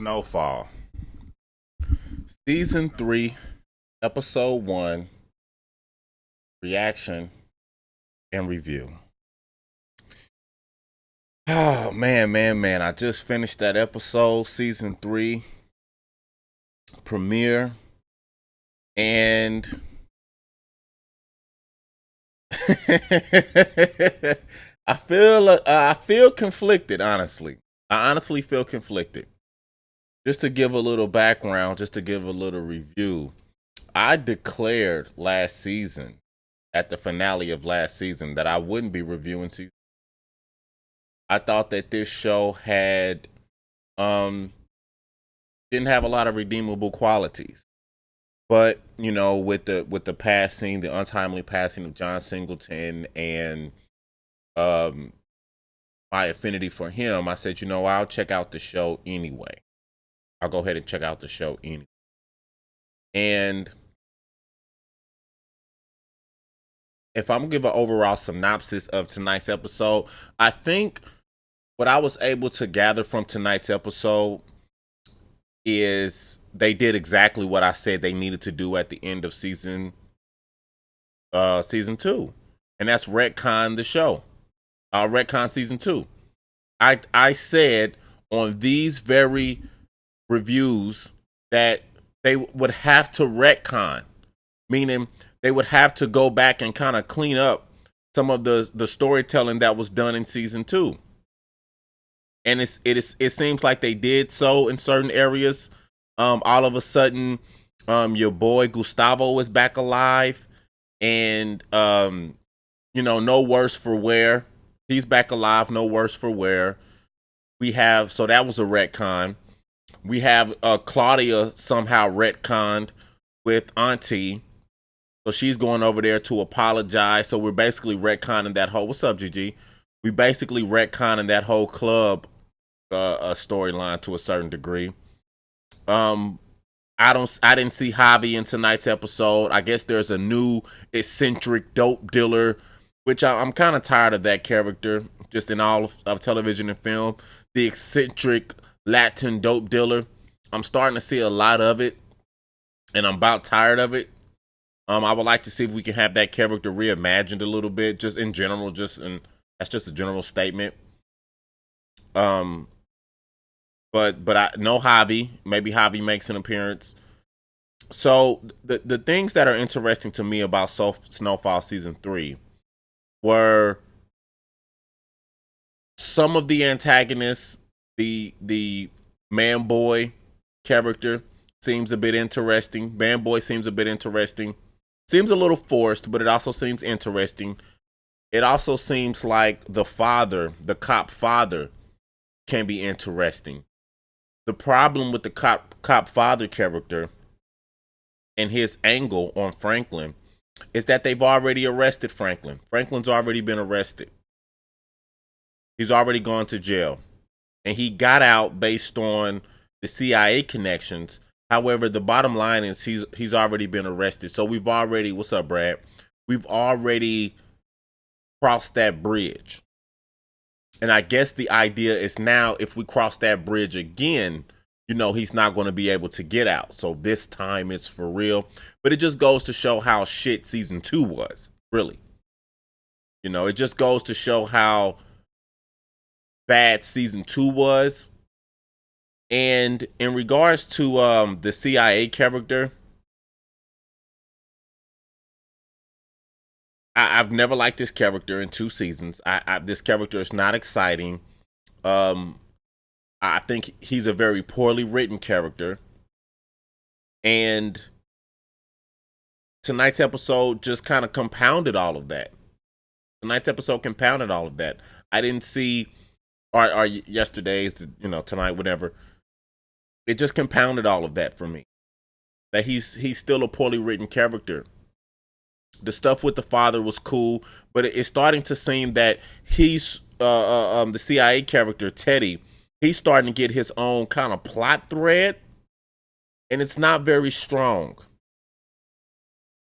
Snowfall, Season 3, Episode 1, Reaction and Review. Oh, man. I just finished that episode, Season 3 premiere, and I feel conflicted, honestly. I honestly feel conflicted. Just to give a little background, just to give a little review, I declared last season, at the finale of last season, that I wouldn't be reviewing season. I thought that this show had didn't have a lot of redeemable qualities. But, with the passing, the untimely passing of John Singleton and um my affinity for him, I said, I'll check out the show anyway. I'll go ahead and check out the show anyway. And if I'm gonna give an overall synopsis of tonight's episode, I think what I was able to gather from tonight's episode is they did exactly what I said they needed to do at the end of season 2. And that's retcon the show. Retcon season 2. I said on these very reviews that they would have to retcon, meaning they would have to go back and kind of clean up some of the storytelling that was done in season 2. And it seems like they did so in certain areas. All of a sudden, your boy Gustavo is back alive, and no worse for wear. He's back alive, no worse for wear. So that was a retcon. We have Claudia somehow retconned with Auntie. So she's going over there to apologize. So we're basically retconning that whole, what's up, GG? We basically retconning that whole club storyline to a certain degree. I didn't see Javi in tonight's episode. I guess there's a new eccentric dope dealer, which I'm kind of tired of that character just in all of television and film. The eccentric Latin dope dealer. I'm starting to see a lot of it, and I'm about tired of it. I would like to see if we can have that character reimagined a little bit, just in general, that's just a general statement. But I know Javi. Maybe Javi makes an appearance. So the things that are interesting to me about Snowfall season 3 were some of the antagonists. The man boy character seems a bit interesting. Man boy seems a bit interesting. Seems a little forced, but it also seems interesting. It also seems like the cop father, can be interesting. The problem with the cop father character and his angle on Franklin is that they've already arrested Franklin. Franklin's already been arrested. He's already gone to jail. And he got out based on the CIA connections. However, the bottom line is he's already been arrested. So we've already, what's up, Brad? We've already crossed that bridge. And I guess the idea is now if we cross that bridge again, he's not going to be able to get out. So this time it's for real. But it just goes to show how shit season 2 was, really. It just goes to show how bad season 2 was. And in regards to the CIA character, I've never liked this character in 2 seasons. This character is not exciting. I think he's a very poorly written character. And tonight's episode just kind of compounded all of that. I didn't see, or yesterday's, tonight, whatever. It just compounded all of that for me. That he's still a poorly written character. The stuff with the father was cool, but it's starting to seem that he's the CIA character Teddy. He's starting to get his own kind of plot thread, and it's not very strong.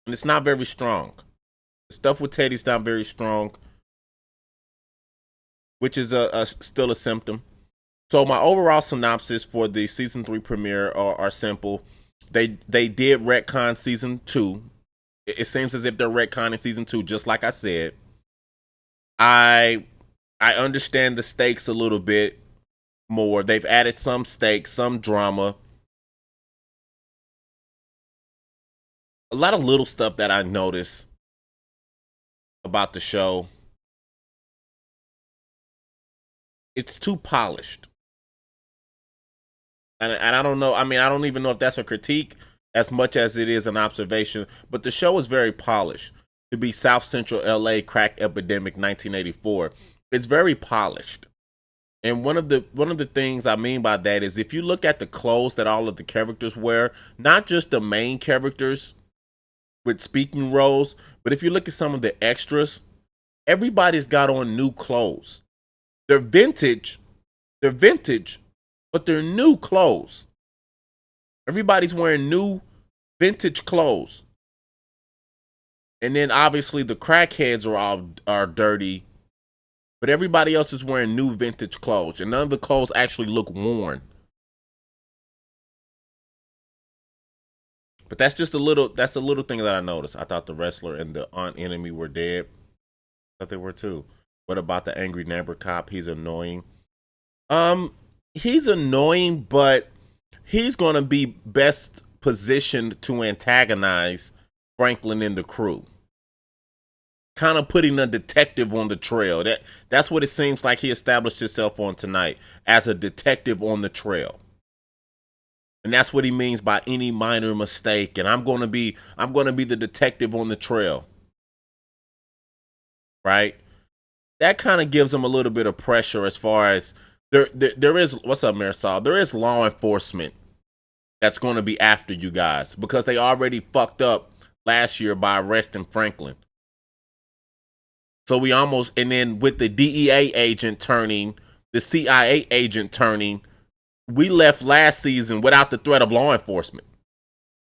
The stuff with Teddy's not very strong, which is still a symptom. So my overall synopsis for the season 3 premiere are simple. They did retcon season 2. It seems as if they're retconning season 2, just like I said. I I understand the stakes a little bit more. They've added some stakes, some drama, a lot of little stuff that I noticed about the show. It's too polished. And I don't know. I mean, I don't even know if that's a critique as much as it is an observation. But the show is very polished. To be South Central LA crack epidemic 1984, it's very polished. And one of the things I mean by that is if you look at the clothes that all of the characters wear, not just the main characters with speaking roles, but if you look at some of the extras, everybody's got on new clothes. They're vintage, they're vintage, but they're new clothes. Everybody's wearing new vintage clothes. And then obviously the crackheads are dirty, but everybody else is wearing new vintage clothes, and none of the clothes actually look worn. But that's a little thing that I noticed. I thought the wrestler and the aunt enemy were dead. I thought they were too. What about the angry neighbor cop? He's annoying. He's annoying, but he's gonna be best positioned to antagonize Franklin and the crew. Kind of putting a detective on the trail. That's what it seems like he established himself on tonight, as a detective on the trail. And that's what he means by any minor mistake. And I'm gonna be the detective on the trail. Right? That kind of gives him a little bit of pressure as far as there is, what's up, Marisol? There is law enforcement that's going to be after you guys because they already fucked up last year by arresting Franklin. So we almost, and then with the DEA agent turning, the CIA agent turning, we left last season without the threat of law enforcement.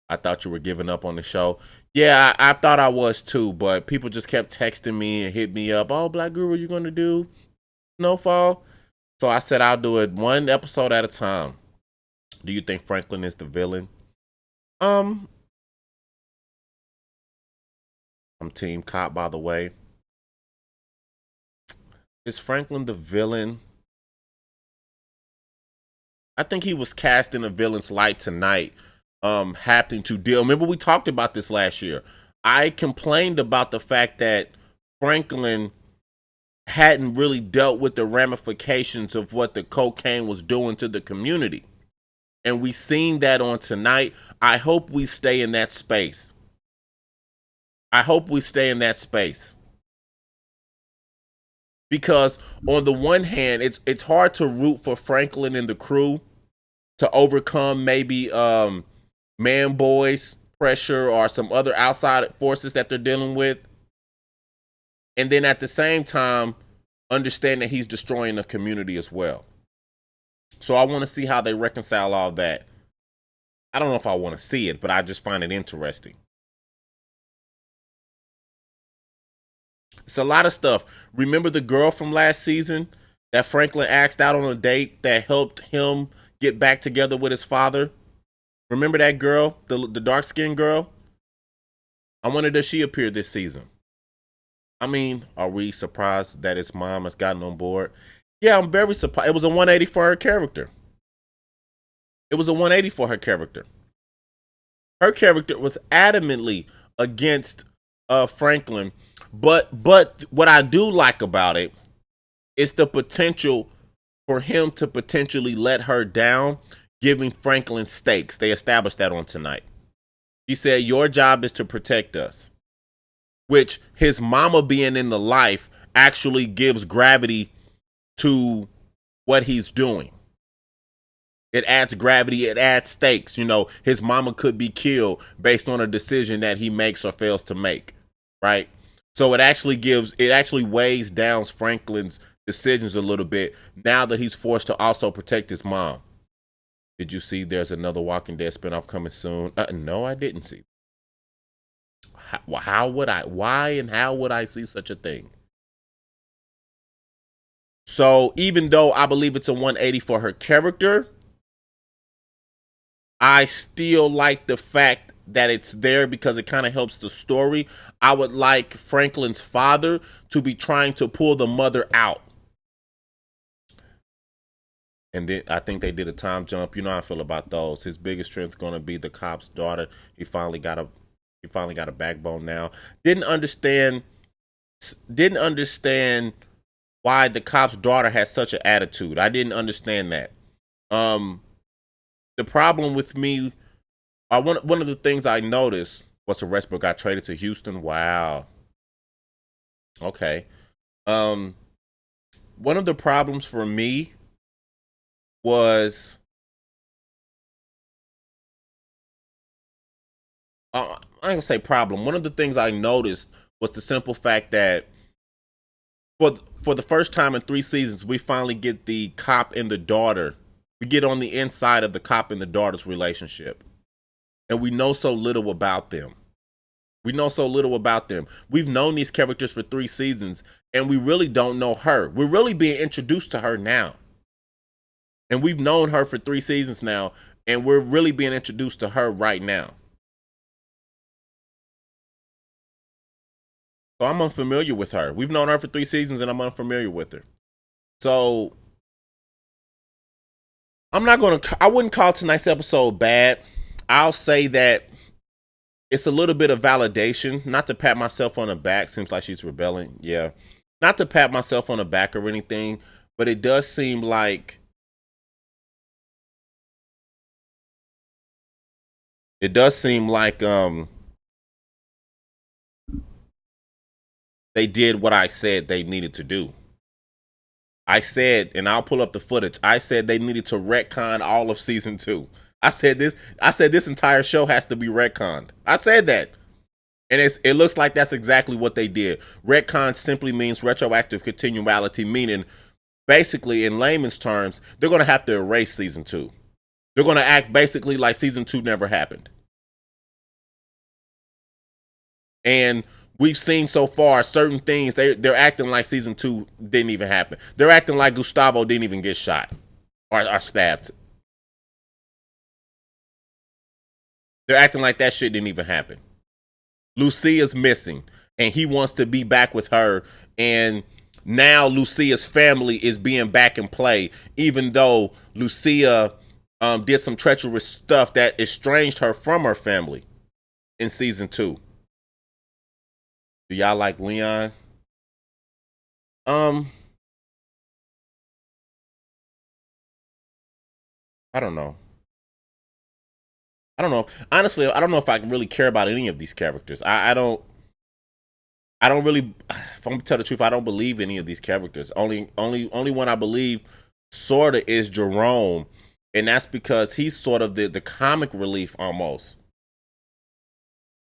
I thought you were giving up on the show. Yeah, I thought I was too, but people just kept texting me and hit me up. Oh, Black Guru, you going to do Snowfall? So I said I'll do it one episode at a time. Do you think Franklin is the villain? I'm Team Cop, by the way. Is Franklin the villain? I think he was cast in a villain's light tonight, having to deal. Remember, we talked about this last year. I complained about the fact that Franklin hadn't really dealt with the ramifications of what the cocaine was doing to the community. And we seen that on tonight. I hope we stay in that space. I hope we stay in that space. Because on the one hand, it's hard to root for Franklin and the crew to overcome maybe Man Boy's pressure or some other outside forces that they're dealing with. And then at the same time, understand that he's destroying the community as well. So I want to see how they reconcile all that. I don't know if I want to see it, but I just find it interesting. It's a lot of stuff. Remember the girl from last season that Franklin asked out on a date that helped him get back together with his father? Remember that girl, the dark-skinned girl? I wonder, does she appear this season? I mean, are we surprised that his mom has gotten on board? Yeah, I'm very surprised. It was a 180 for her character. It was a 180 for her character. Her character was adamantly against Franklin, but what I do like about it is the potential for him to potentially let her down, giving Franklin stakes. They established that on tonight. He said, your job is to protect us, which his mama being in the life actually gives gravity to what he's doing. It adds gravity, it adds stakes. You know, his mama could be killed based on a decision that he makes or fails to make, right? So it actually weighs down Franklin's decisions a little bit now that he's forced to also protect his mom. Did you see there's another Walking Dead spinoff coming soon? No, I didn't see. How would I? Why and how would I see such a thing? So even though I believe it's a 180 for her character, I still like the fact that it's there because it kind of helps the story. I would like Franklin's father to be trying to pull the mother out. And then I think they did a time jump. You know how I feel about those. His biggest strength going to be the cop's daughter. He finally got a backbone now. Didn't understand why the cop's daughter has such an attitude. I didn't understand that. Um, the problem with me, one of the things I noticed was Westbrook got traded to Houston. Wow. Okay. Um, one of the problems for me was I ain't gonna say problem. One of the things I noticed was the simple fact that for the first time in 3 seasons, we finally get the cop and the daughter. We get on the inside of the cop and the daughter's relationship, and we know so little about them. We know so little about them. We've known these characters for 3 seasons, and we really don't know her. We're really being introduced to her now, and we've known her for 3 seasons now, and we're really being introduced to her right now. So I'm unfamiliar with her. We've known her for 3 seasons, and I'm unfamiliar with her. So I wouldn't call tonight's episode bad. I'll say that it's a little bit of validation, not to pat myself on the back. Seems like she's rebelling. Yeah. Not to pat myself on the back or anything, but it does seem like they did what I said they needed to do. I said, and I'll pull up the footage. I said they needed to retcon all of season 2. I said this entire show has to be retconned. I said that. And it looks like that's exactly what they did. Retcon simply means retroactive continuality, meaning basically in layman's terms, they're going to have to erase season 2. They're going to act basically like season 2 never happened. And we've seen so far certain things they're acting like season 2 didn't even happen. They're acting like Gustavo didn't even get shot or stabbed. They're acting like that shit didn't even happen. Lucia's missing, and he wants to be back with her. And now Lucia's family is being back in play, even though Lucia did some treacherous stuff that estranged her from her family in season 2. Do y'all like Leon? Um, I don't know. I don't know. Honestly, I don't know if I really care about any of these characters. I don't. I don't really. If I'm gonna tell the truth, I don't believe any of these characters. Only one I believe, sorta, is Jerome, and that's because he's sort of the comic relief almost.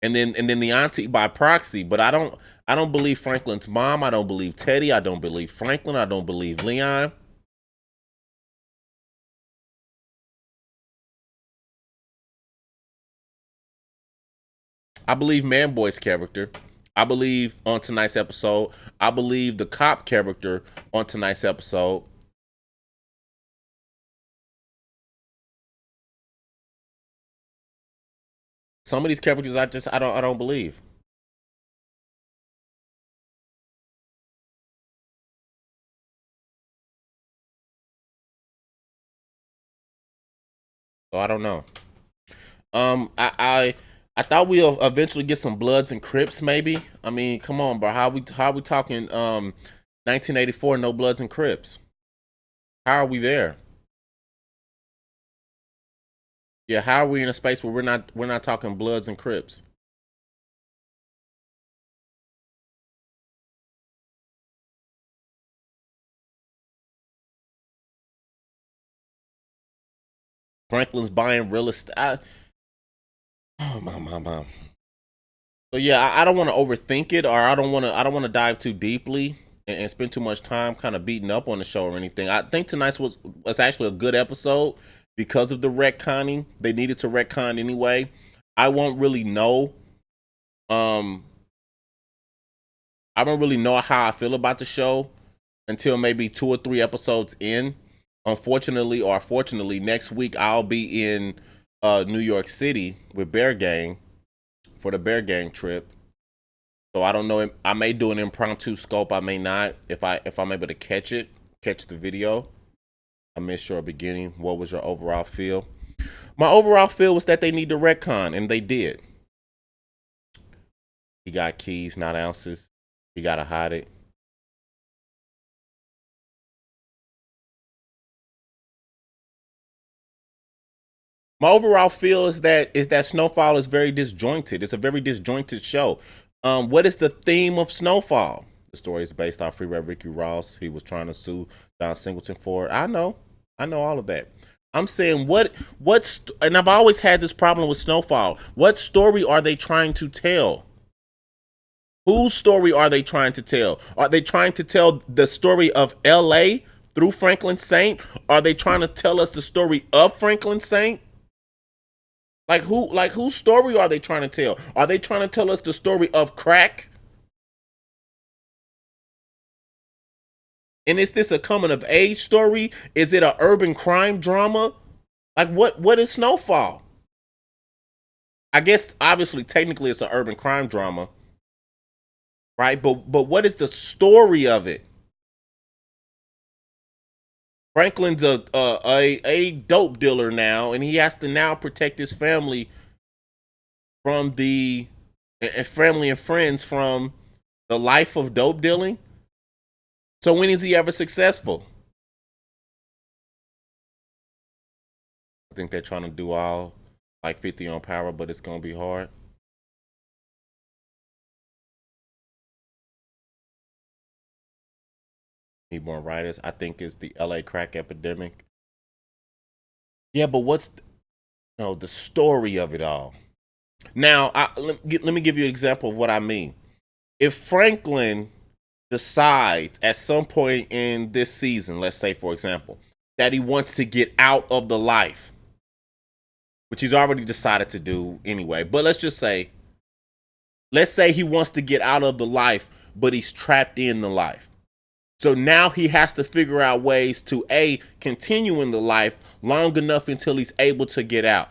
And then the auntie by proxy. But I don't believe Franklin's mom. I don't believe Teddy. I don't believe Franklin. I don't believe Leon. I believe Manboy's character. I believe on tonight's episode. I believe the cop character on tonight's episode. Some of these characters I don't believe. So I don't know. I thought we'll eventually get some Bloods and Crips. Maybe. I mean, come on, bro. How we talking? 1984, no Bloods and Crips. How are we there? Yeah, how are we in a space where we're not talking Bloods and Crips? Franklin's buying real estate. Oh my. So yeah, I don't want to overthink it, or I don't want to dive too deeply and spend too much time kind of beating up on the show or anything. I think tonight's was actually a good episode because of the retconning. They needed to retcon anyway. I won't really know. Um, I don't really know how I feel about the show until maybe 2 or 3 episodes in. Unfortunately or fortunately, next week I'll be in New York City with Bear Gang for the Bear Gang trip. So I don't know. I may do an impromptu scope. I may not. If I'm able to catch the video. I missed your beginning. What was your overall feel? My overall feel was that they need to retcon, and they did. He got keys, not ounces. He gotta hide it. My overall feel is that Snowfall is very disjointed. It's a very disjointed show. What is the theme of Snowfall? The story is based off Free Red Ricky Ross. He was trying to sue Don Singleton for it. I know all of that. I'm saying what's and I've always had this problem with Snowfall. What story are they trying to tell? Whose story are they trying to tell? Are they trying to tell the story of LA through Franklin Saint? Are they trying to tell us the story of Franklin Saint? Like whose story are they trying to tell? Are they trying to tell us the story of crack? And is this a coming of age story? Is it an urban crime drama? Like what is Snowfall? I guess obviously technically it's an urban crime drama. Right? But what is the story of it? Franklin's a dope dealer now, and he has to now protect his family from the family and friends from the life of dope dealing. So when is he ever successful? I think they're trying to do all like 50 on Power, but it's gonna be hard. Need more writers. I think it's the LA crack epidemic. Yeah, but what's the story of it all? Now, let me give you an example of what I mean. If Franklin decides at some point in this season, let's say for example, that he wants to get out of the life, which he's already decided to do anyway, but let's say he wants to get out of the life, but he's trapped in the life. So now he has to figure out ways to continue in the life long enough until he's able to get out.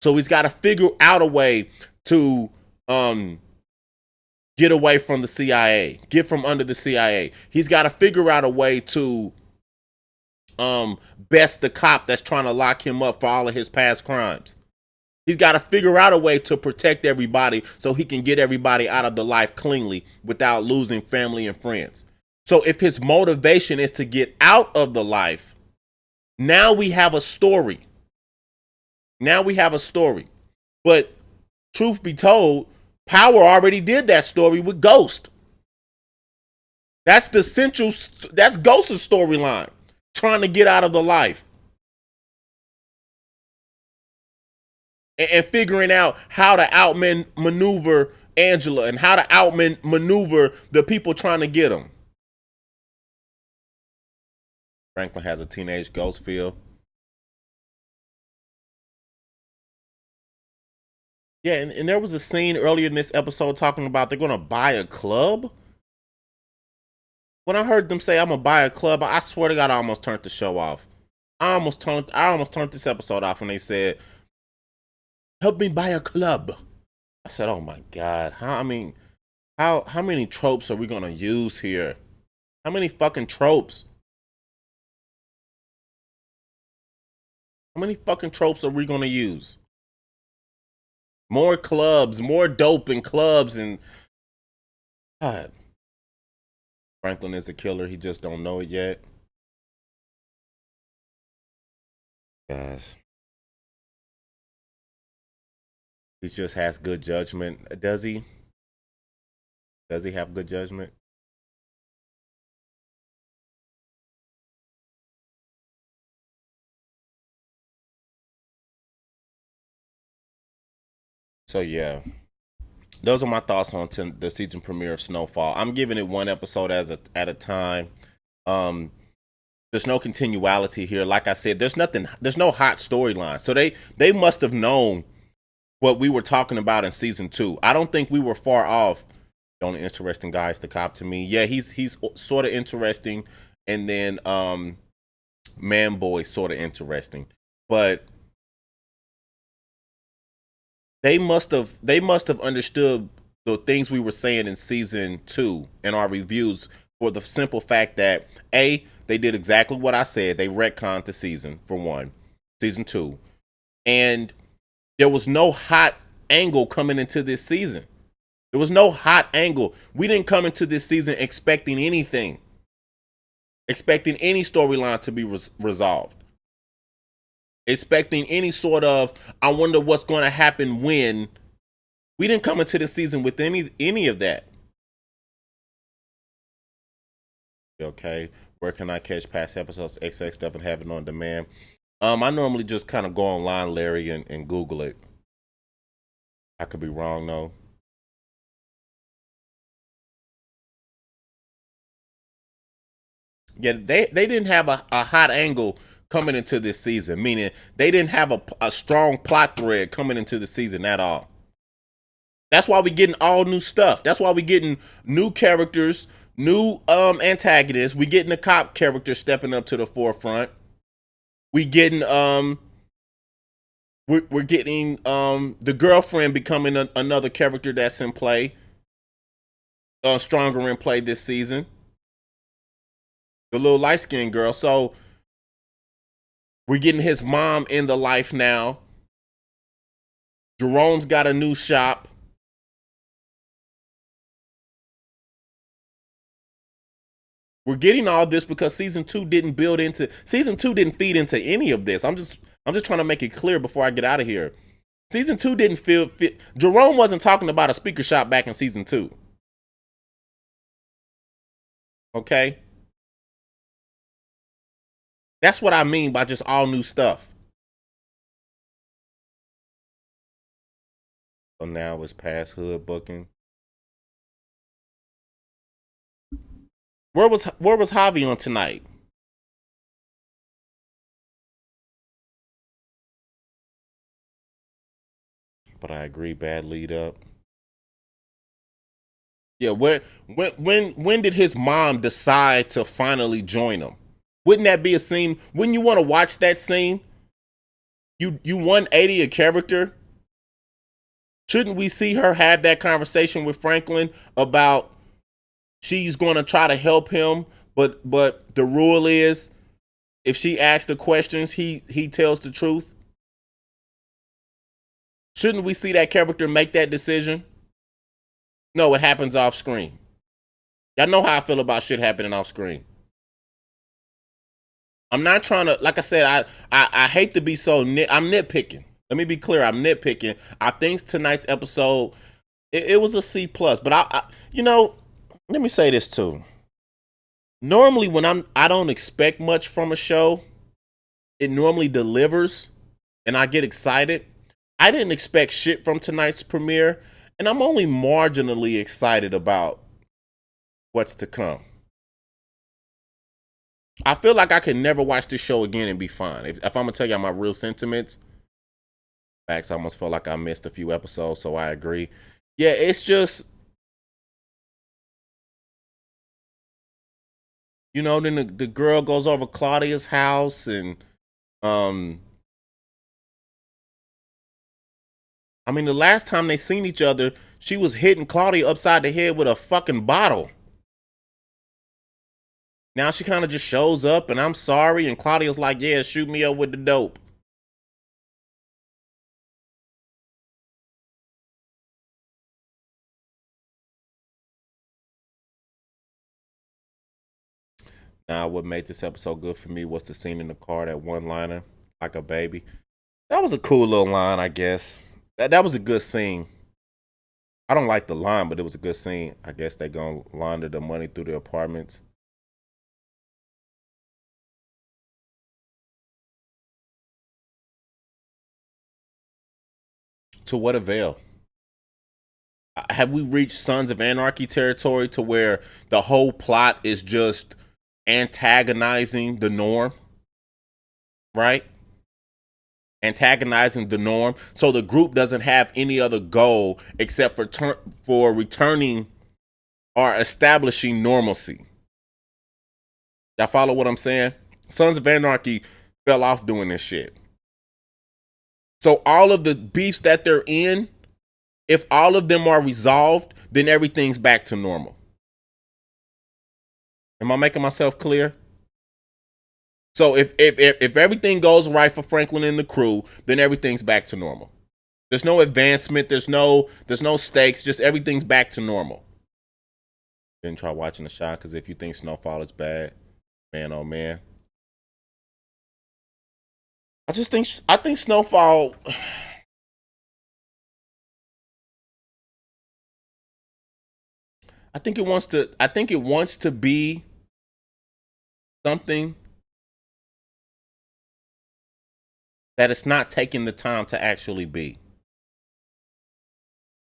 So he's got to figure out a way to get away from the CIA, get from under the CIA. He's got to figure out a way to best the cop that's trying to lock him up for all of his past crimes. He's got to figure out a way to protect everybody so he can get everybody out of the life cleanly without losing family and friends. So if his motivation is to get out of the life, now we have a story. But truth be told, Power already did that story with Ghost. That's Ghost's storyline, trying to get out of the life. And figuring out how to outmaneuver Angela and how to outmaneuver the people trying to get him. Franklin has a teenage ghost feel. Yeah, and there was a scene earlier in this episode talking about they're going to buy a club. When I heard them say I'm going to buy a club, I swear to God, I almost turned the show off. I almost turned this episode off when they said, help me buy a club. I said, oh my God. How many tropes are we going to use here? How many fucking tropes? How many fucking tropes are we going to use? More clubs, more dope in clubs, and God. Franklin is a killer. He just don't know it yet. Yes. He just has good judgment. Does he? Does he have good judgment? So yeah, those are my thoughts on the season premiere of Snowfall. I'm giving it one episode at a time. There's no continuality here. Like I said, there's no hot storyline. So they must have known what we were talking about in season 2. I don't think we were far off The only interesting guy is the cop to me. Yeah, he's sort of interesting, and then Man Boy sort of interesting, but they must have understood the things we were saying in season 2 in our reviews, for the simple fact that they did exactly what I said. They retconned the season for one, season 2, and there was no hot angle coming into this season. There was no hot angle. We didn't come into this season expecting anything, expecting any storyline to be resolved, expecting any sort of I wonder what's going to happen when. We didn't come into the season with any of that. Okay, where can I catch past episodes? XX doesn't have it on demand. I normally just kind of go online, Larry, and Google it. I could be wrong though. Yeah, they didn't have a hot angle coming into this season, meaning they didn't have a strong plot thread coming into the season at all. That's why we getting all new stuff. That's why we getting new characters, new antagonists. We getting the cop character stepping up to the forefront. We getting we're getting the girlfriend becoming another character that's in play, stronger in play this season. The little light skinned girl. So we're getting his mom in the life now. Jerome's got a new shop. We're getting all this because season 2 didn't feed into any of this. I'm just trying to make it clear before I get out of here. Season 2 didn't fit. Jerome wasn't talking about a speaker shop back in season 2. Okay? That's what I mean by just all new stuff. So now it's past hood booking. Where was Javi on tonight? But I agree, bad lead up. Yeah, when did his mom decide to finally join him? Wouldn't that be a scene? Wouldn't you want to watch that scene? You 180 a character. Shouldn't we see her have that conversation with Franklin about she's going to try to help him, but the rule is if she asks the questions, he tells the truth? Shouldn't we see that character make that decision? No, it happens off screen. Y'all know how I feel about shit happening off screen. I'm not trying to, like I said, I hate to be so I'm nitpicking. Let me be clear, I'm nitpicking. I think tonight's episode, it was a C plus, but I let me say this too. Normally when I don't expect much from a show, it normally delivers and I get excited. I didn't expect shit from tonight's premiere, and I'm only marginally excited about what's to come. I feel like I can never watch this show again and be fine. If I'm gonna tell you my real sentiments, facts, I almost felt like I missed a few episodes, so I agree. Yeah, it's just, then the girl goes over Claudia's house, and I mean, the last time they seen each other, she was hitting Claudia upside the head with a fucking bottle. Now she kind of just shows up and I'm sorry, and Claudia's like, yeah, shoot me up with the dope. Now, what made this episode good for me was the scene in the car, that one-liner, like a baby. That was a cool little line, I guess. That was a good scene. I don't like the line, but it was a good scene. I guess they gonna launder the money through the apartments. To what avail? Have we reached Sons of Anarchy territory to where the whole plot is just antagonizing the norm? Right? Antagonizing the norm. So the group doesn't have any other goal except for returning are establishing normalcy. Y'all follow what I'm saying? Sons of Anarchy fell off doing this shit. So all of the beefs that they're in, if all of them are resolved, then everything's back to normal. Am I making myself clear? So if everything goes right for Franklin and the crew, then everything's back to normal. There's no advancement, there's no stakes, just everything's back to normal. Didn't try watching the shot, because if you think Snowfall is bad, man, oh man. I think Snowfall. I think it wants to be something that it's not taking the time to actually be.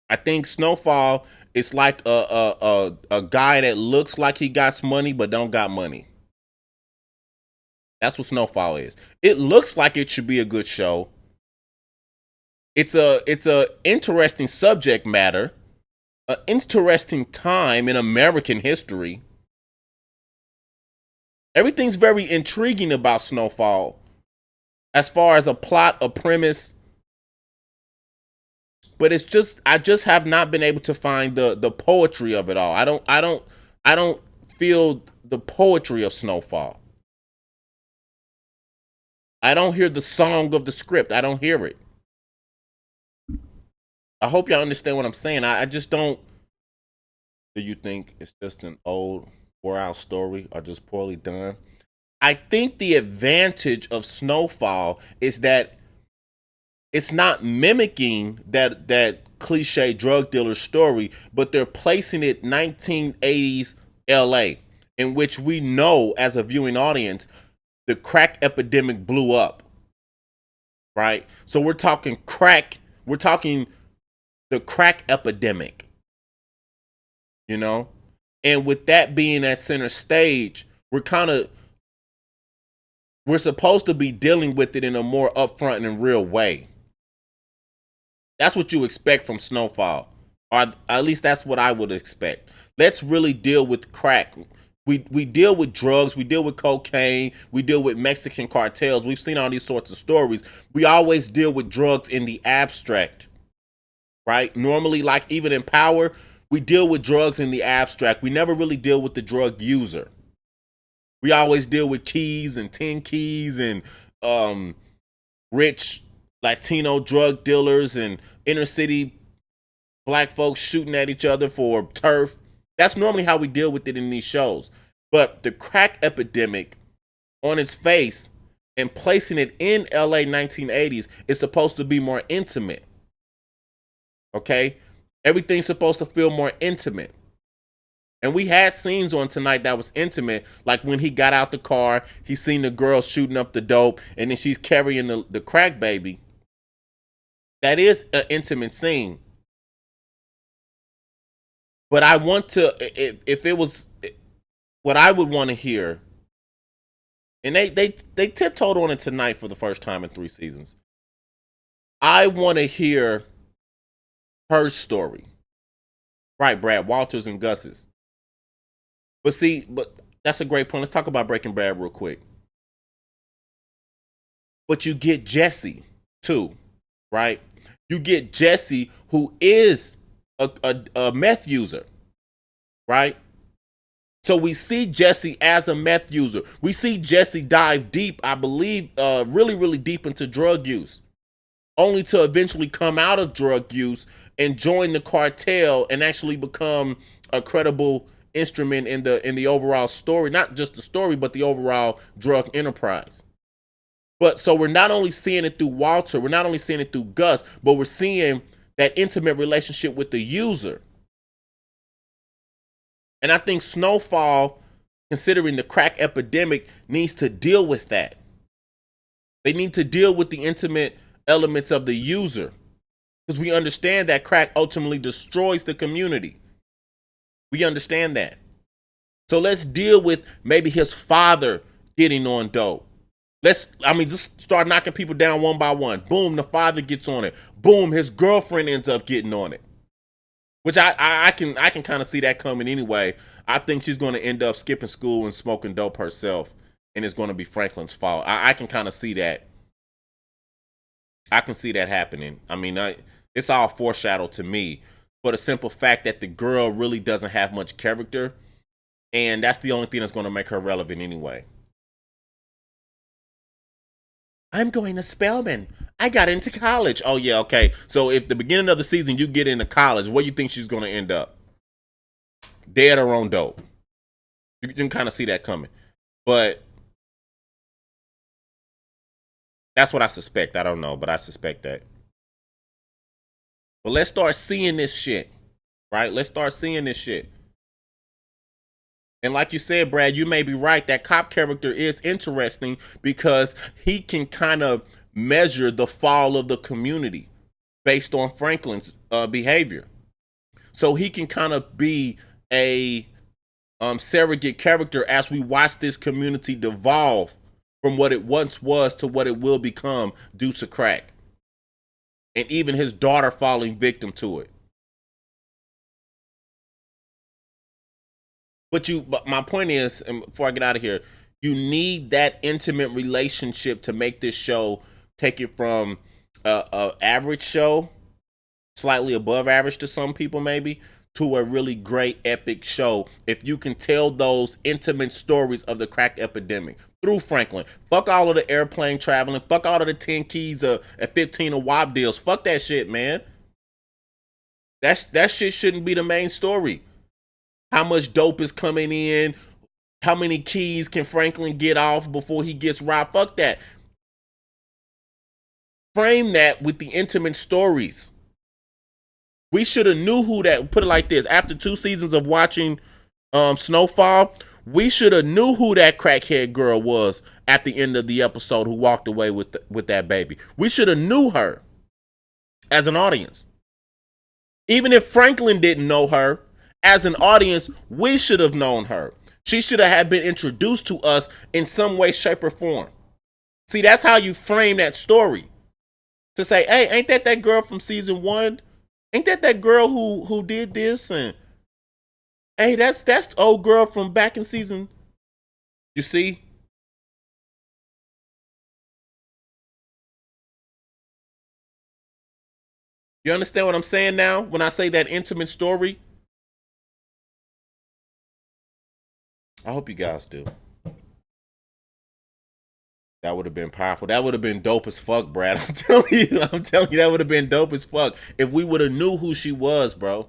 I think Snowfall is like a guy that looks like he got money but don't got money. That's what Snowfall is. It looks like it should be a good show. It's a interesting subject matter, an interesting time in American history. Everything's very intriguing about Snowfall, as far as a plot, a premise. But it's just, I just have not been able to find the poetry of it all. I don't feel the poetry of Snowfall. I don't hear the song of the script. I don't hear it. I hope y'all understand what I'm saying. I just don't. Do you think it's just an old, wore out story or just poorly done? I think the advantage of Snowfall is that it's not mimicking that cliche drug dealer story, but they're placing it 1980s LA, in which we know as a viewing audience the crack epidemic blew up. Right? So we're talking crack, we're talking the crack epidemic. You know? And with that being at center stage, we're supposed to be dealing with it in a more upfront and real way. That's what you expect from Snowfall. Or at least that's what I would expect. Let's really deal with crack. We deal with drugs, we deal with cocaine, we deal with Mexican cartels. We've seen all these sorts of stories. We always deal with drugs in the abstract. Right? Normally, like even in Power, we deal with drugs in the abstract. We never really deal with the drug user. We always deal with keys and 10 keys and rich Latino drug dealers and inner city black folks shooting at each other for turf. That's normally how we deal with it in these shows. But the crack epidemic on its face and placing it in LA 1980s is supposed to be more intimate. Okay? Everything's supposed to feel more intimate. And we had scenes on tonight that was intimate, like when he got out the car, he seen the girl shooting up the dope, and then she's carrying the crack baby. That is an intimate scene. But I want to, if it was what I would want to hear, and they tiptoed on it tonight for the first time in 3 seasons. I want to hear her story. Right, Brad, Walters and Gus's. But that's a great point. Let's talk about Breaking Bad real quick. But you get Jesse too, right? You get Jesse, who is a meth user, right? So we see Jesse as a meth user. We see Jesse dive deep, I believe, really, really deep into drug use, only to eventually come out of drug use and join the cartel and actually become a credible instrument in the overall story, not just the story, but the overall drug enterprise. But so we're not only seeing it through Walter, we're not only seeing it through Gus, but we're seeing that intimate relationship with the user. And I think Snowfall, considering the crack epidemic, needs to deal with that. They need to deal with the intimate elements of the user, because we understand that crack ultimately destroys the community. We understand that. So let's deal with maybe his father getting on dope. Just start knocking people down one by one. Boom, the father gets on it. Boom, his girlfriend ends up getting on it. which I can kind of see that coming anyway. I think she's going to end up skipping school and smoking dope herself, and it's going to be Franklin's fault. I can kind of see that. I can see that happening. I mean, it's all foreshadowed to me for the simple fact that the girl really doesn't have much character, and that's the only thing that's going to make her relevant anyway. I'm going to Spelman. I got into college. Oh yeah, okay. So if the beginning of the season you get into college, where you think she's going to end up? Dead or on dope? You can kind of see that coming, but that's what I suspect. I don't know, but I suspect that. But let's start seeing this shit, right? Let's start seeing this shit. And like you said, Brad, you may be right. That cop character is interesting because he can kind of measure the fall of the community based on Franklin's behavior. So he can kind of be a surrogate character as we watch this community devolve from what it once was to what it will become due to crack. And even his daughter falling victim to it. But my point is, and before I get out of here, you need that intimate relationship to make this show take it from a average show, slightly above average to some people maybe, to a really great epic show. If you can tell those intimate stories of the crack epidemic through Franklin, fuck all of the airplane traveling, fuck all of the 10 keys at 15 of WAP deals, fuck that shit, man. That shit shouldn't be the main story. How much dope is coming in? How many keys can Franklin get off before he gets robbed? Fuck that. Frame that with the intimate stories. We should have knew who that. Put it like this: after 2 seasons of watching Snowfall, we should have knew who that crackhead girl was at the end of the episode who walked away with that baby. We should have knew her as an audience, even if Franklin didn't know her. As an audience, we should have known her. She should have been introduced to us in some way, shape, or form. See, that's how you frame that story. To say, hey, ain't that girl from season 1? Ain't that girl who did this? And hey, that's the old girl from back in season. You see? You understand what I'm saying now when I say that intimate story? I hope you guys do. That would have been powerful. That would have been dope as fuck, Brad. I'm telling you, that would have been dope as fuck if we would have knew who she was, bro.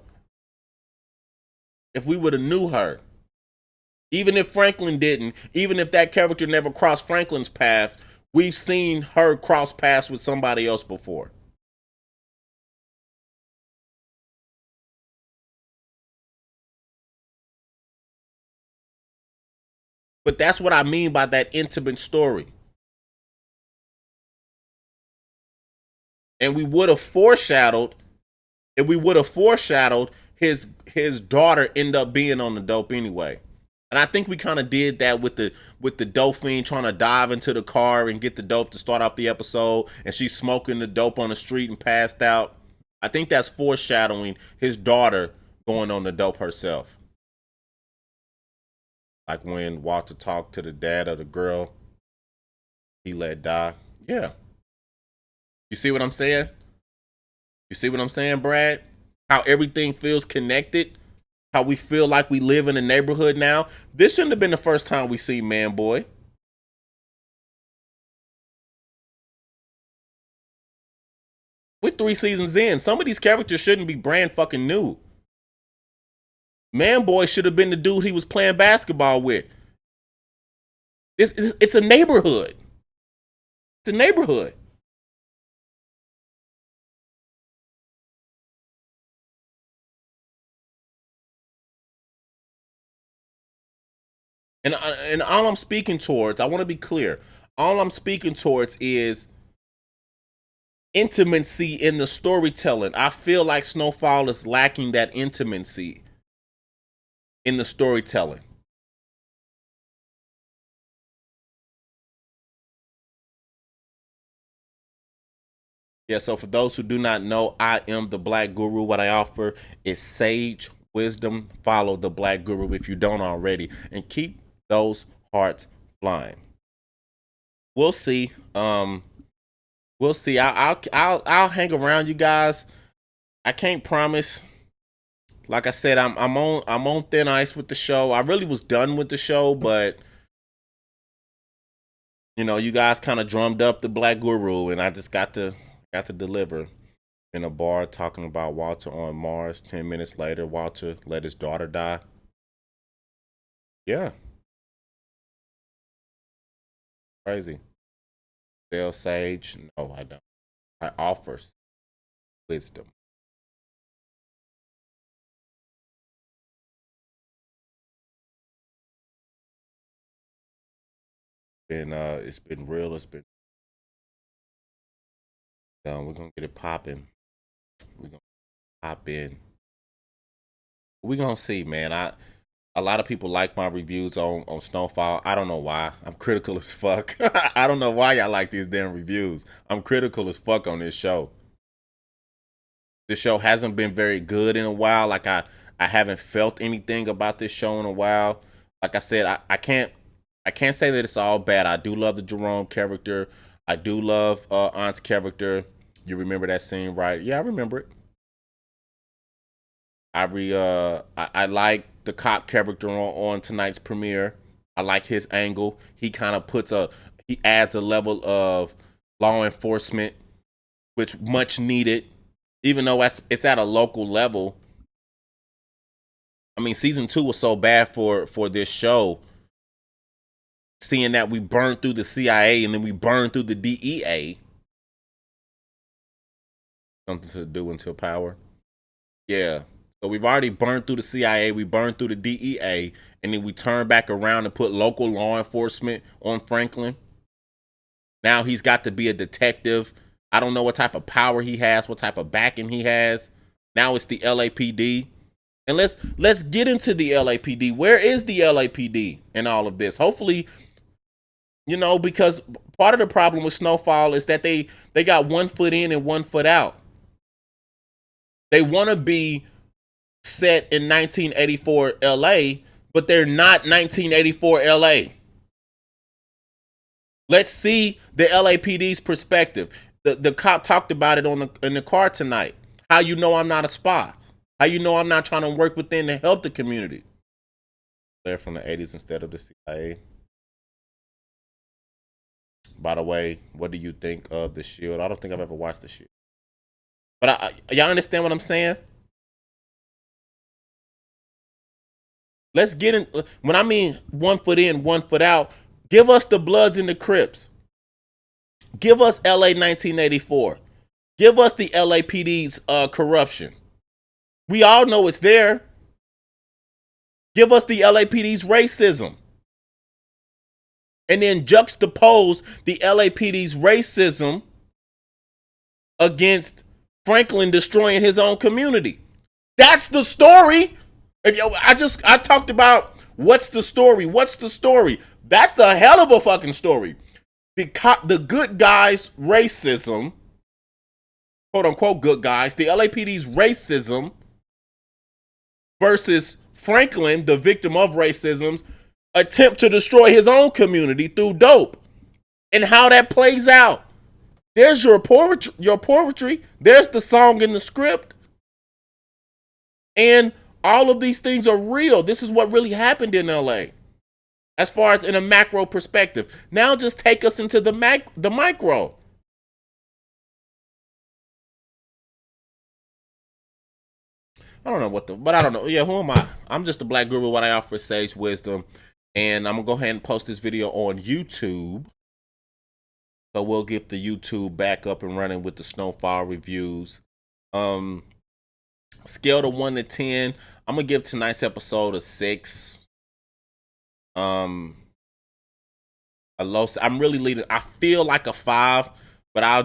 If we would have knew her. Even if Franklin didn't, even if that character never crossed Franklin's path, we've seen her cross paths with somebody else before. But that's what I mean by that intimate story. And we would have foreshadowed, his daughter end up being on the dope anyway. And I think we kind of did that with the dope fiend trying to dive into the car and get the dope to start off the episode, and she's smoking the dope on the street and passed out. I think that's foreshadowing his daughter going on the dope herself. Like when Walter talked to the dad of the girl he let die. Yeah. You see what I'm saying? You see what I'm saying, Brad? How everything feels connected? How we feel like we live in a neighborhood now? This shouldn't have been the first time we see Man Boy. We're 3 seasons in. Some of these characters shouldn't be brand fucking new. Man Boy should have been the dude he was playing basketball with. It's a neighborhood. It's a neighborhood. And all I'm speaking towards, I want to be clear. All I'm speaking towards is intimacy in the storytelling. I feel like Snowfall is lacking that intimacy in the storytelling. Yeah, so for those who do not know, I am the Black Guru. What I offer is sage wisdom. Follow the Black Guru if you don't already, and keep those hearts flying. We'll see. We'll see. I'll hang around you guys. I can't promise. Like I said, I'm on thin ice with the show. I really was done with the show, but you guys kind of drummed up the Black Guru, and I just got to deliver. In a bar talking about Walter on Mars. 10 minutes later, Walter let his daughter die. Yeah, crazy. Sell sage? No, I don't. I offer wisdom. And it's been real. It's been we're gonna get it popping. We're gonna pop in. We're gonna see, man. A lot of people like my reviews on Snowfall. I don't know why. I'm critical as fuck. I don't know why y'all like these damn reviews. I'm critical as fuck on this show. This show hasn't been very good in a while. Like I haven't felt anything about this show in a while. Like I said, I can't say that it's all bad. I do love the Jerome character. I do love Aunt's character. You remember that scene, right? Yeah, I remember it. I like the cop character on tonight's premiere. I like his angle. He kind of he adds a level of law enforcement, which much needed. Even though it's at a local level. I mean, season 2 was so bad for this show. Seeing that we burned through the CIA and then we burned through the DEA. Something to do until power. Yeah. So we've already burned through the CIA, we burned through the DEA, and then we turn back around and put local law enforcement on Franklin. Now he's got to be a detective. I don't know what type of power he has, what type of backing he has. Now it's the LAPD. And let's get into the LAPD. Where is the LAPD in all of this? Hopefully, because part of the problem with Snowfall is that they got 1 foot in and 1 foot out. They want to be set in 1984 LA, but they're not 1984 LA. Let's see the LAPD's perspective. The cop talked about it in the car tonight. How you know I'm not a spy? How you know I'm not trying to work within to help the community? They're from the 80s instead of the CIA. By the way, what do you think of The Shield? I don't think I've ever watched The Shield. But y'all understand what I'm saying? Let's get in. When I mean 1 foot in, 1 foot out, give us the Bloods and the Crips. Give us LA 1984. Give us the LAPD's corruption. We all know it's there. Give us the LAPD's racism. And then juxtapose the LAPD's racism against Franklin destroying his own community. That's the story. I talked about what's the story. What's the story? That's a hell of a fucking story. The good guys' racism, quote unquote good guys, the LAPD's racism versus Franklin, the victim of racism's attempt to destroy his own community through dope, and how that plays out. There's your poetry. There's the song in the script. And all of these things are real. This is what really happened in LA. As far as in a macro perspective. Now just take us into the micro. I don't know but I don't know. Yeah, who am I? I'm just a Black Guru. What I offer is sage wisdom. And I'm going to go ahead and post this video on YouTube. So we'll get the YouTube back up and running with the Snowfall reviews. Scale to 1 to 10. I'm going to give tonight's episode a 6. A low. I'm really leading. I feel like a 5, but I'll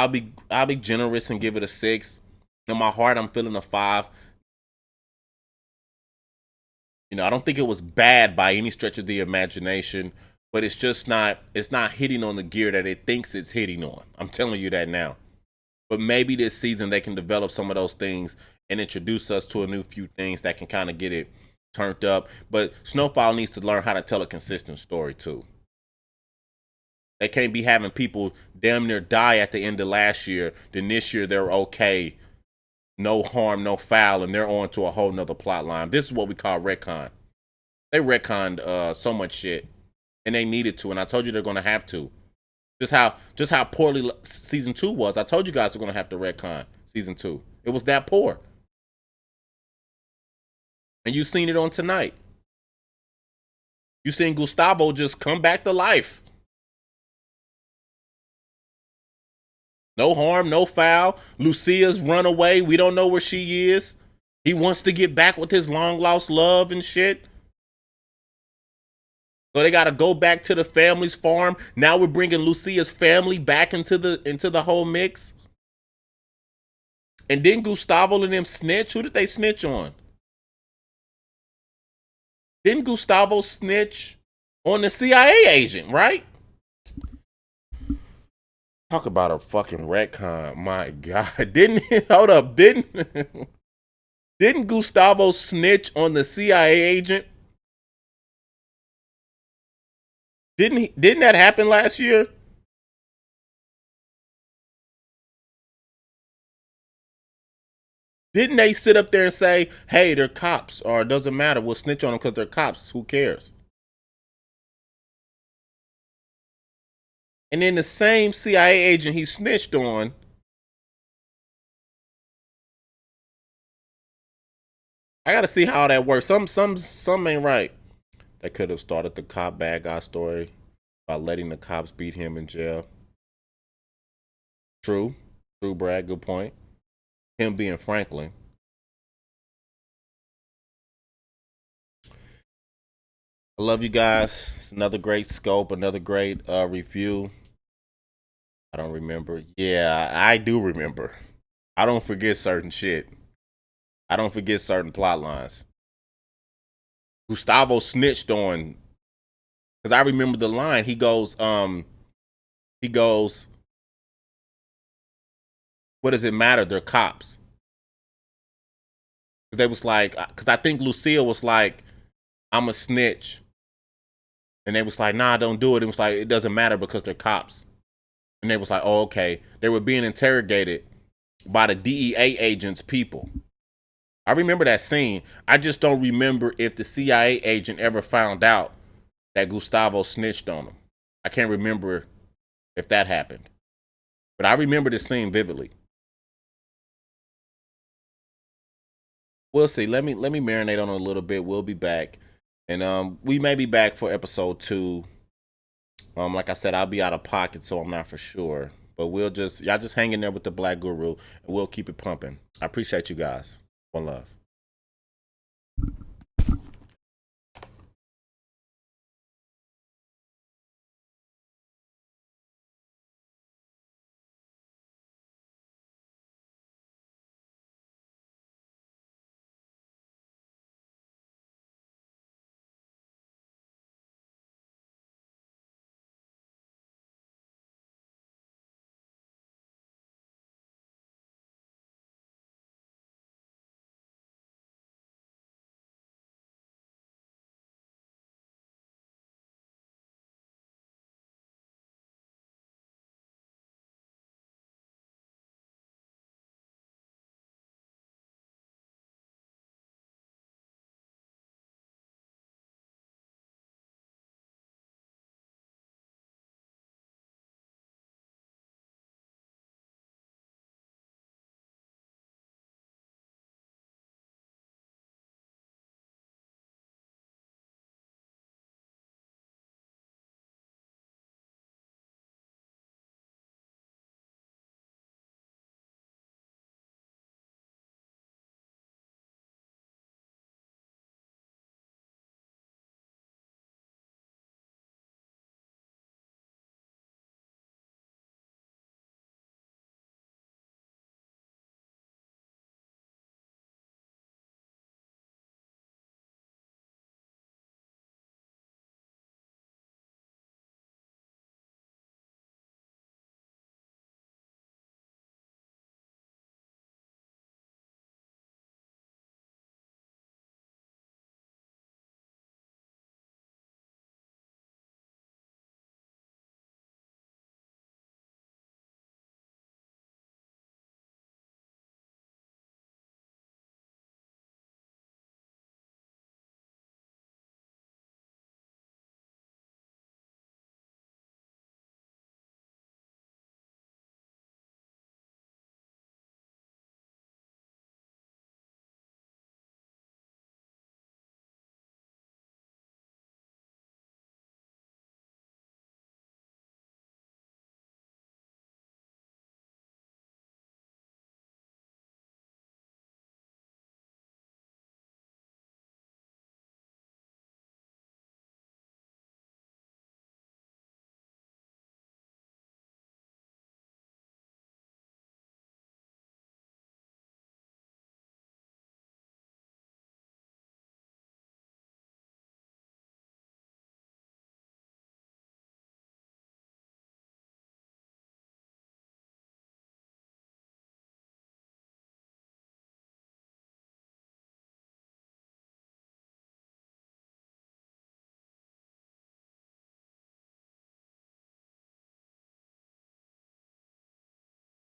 be generous and give it a 6. In my heart, I'm feeling a 5. I don't think it was bad by any stretch of the imagination, but it's not hitting on the gear that it thinks it's hitting on. I'm telling you that now. But maybe this season they can develop some of those things and introduce us to a new few things that can kind of get it turned up. But Snowfall needs to learn how to tell a consistent story too. They can't be having people damn near die at the end of last year. Then this year they're okay, no harm, no foul, and they're on to a whole nother plot line. This is what we call retcon. They retconned so much shit, and they needed to. And I told you they're going to have to. Just how poorly season 2 was. I told you guys we're going to have to retcon season 2. It was that poor, and you seen it on tonight. You seen Gustavo just come back to life. No harm, no foul. Lucia's run away. We don't know where she is. He wants to get back with his long lost love and shit. So they got to go back to the family's farm. Now we're bringing Lucia's family back into the whole mix. And then Gustavo and them snitch. Who did they snitch on? Didn't Gustavo snitch on the CIA agent, right? Talk about a fucking retcon. My God. Hold up. Didn't Gustavo snitch on the CIA agent? Didn't that happen last year? Didn't they sit up there and say, hey, they're cops, or it doesn't matter, we'll snitch on them because they're cops, who cares? And then the same CIA agent he snitched on, I gotta see how that works. Some ain't right. They could have started the cop bad guy story by letting the cops beat him in jail. True, Brad, good point. Him being Franklin. I love you guys. It's another great scope, another great review. I don't remember. Yeah, I do remember. I don't forget certain shit. I don't forget certain plot lines. Gustavo snitched on, because I remember the line. He goes, what does it matter? They're cops. They was like, because I think Lucille was like, I'm a snitch. And they was like, nah, don't do it. It was like, it doesn't matter because they're cops. And they was like, oh, okay. They were being interrogated by the DEA agents' people. I remember that scene. I just don't remember if the CIA agent ever found out that Gustavo snitched on him. I can't remember if that happened. But I remember the scene vividly. We'll see. Let me marinate on it a little bit. We'll be back. And we may be back for episode 2. Like I said, I'll be out of pocket, so I'm not for sure. But y'all just hang in there with the Black Guru, and we'll keep it pumping. I appreciate you guys. One love.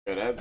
Yeah, that